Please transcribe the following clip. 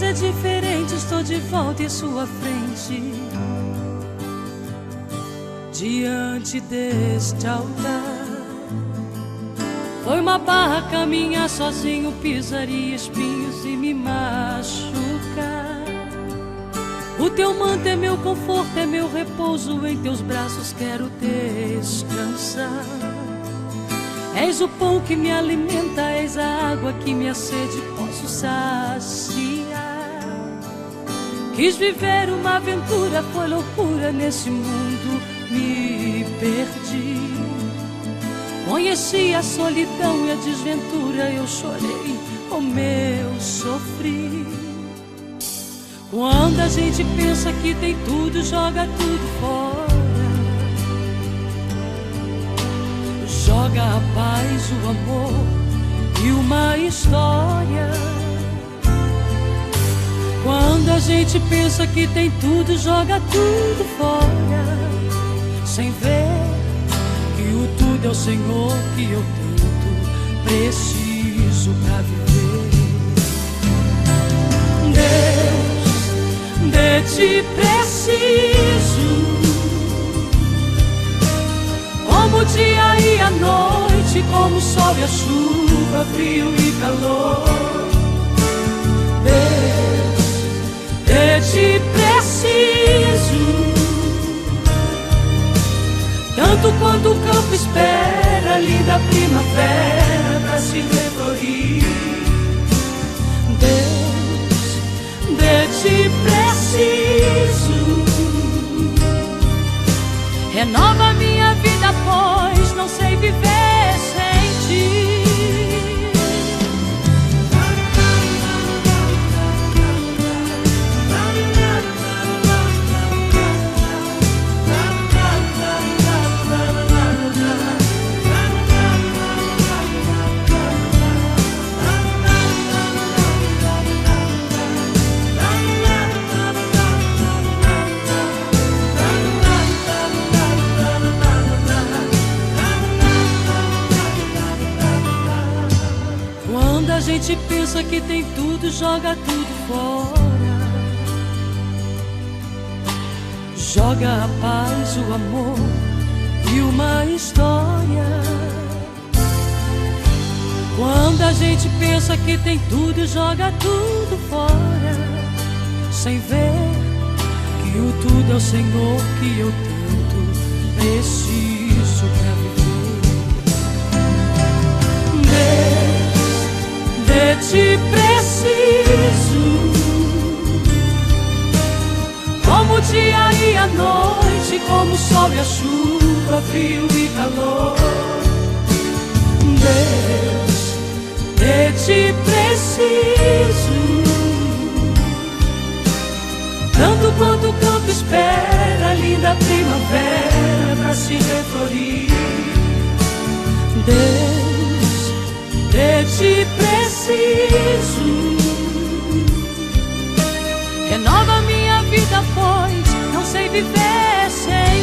é diferente, estou de volta em sua frente, diante deste altar. Foi uma barra caminhar sozinho, pisaria espinhos e me machucar. O teu manto é meu conforto, é meu repouso, em teus braços quero descansar. És o pão que me alimenta, és a água que minha sede posso saciar. Quis viver uma aventura, foi loucura, nesse mundo me perdi. Conheci a solidão e a desventura, eu chorei como eu sofri. Quando a gente pensa que tem tudo, joga tudo fora. Joga a paz, o amor e uma história. Quando a gente pensa que tem tudo, joga tudo fora, sem ver que o tudo é o Senhor que eu tanto preciso pra viver. Deus, de ti preciso, como o dia e a noite, como o sol e a chuva, frio e calor. Deus, de ti preciso, tanto quanto o campo espera a linda primavera pra se reflorir. Deus, de ti preciso, renova minha vida, pois não sei viver sem ti. A gente pensa que tem tudo, joga tudo fora. Joga a paz, o amor e uma história. Quando a gente pensa que tem tudo, joga tudo fora, sem ver que o tudo é o Senhor que eu tanto preciso pra viver. De ti preciso, como o dia e a noite, como o sol e a chuva, frio e calor. Deus, de ti preciso, tanto quanto o campo espera a linda primavera pra se reflorir. Deus, de ti preciso, renova minha vida, pois não sei viver sem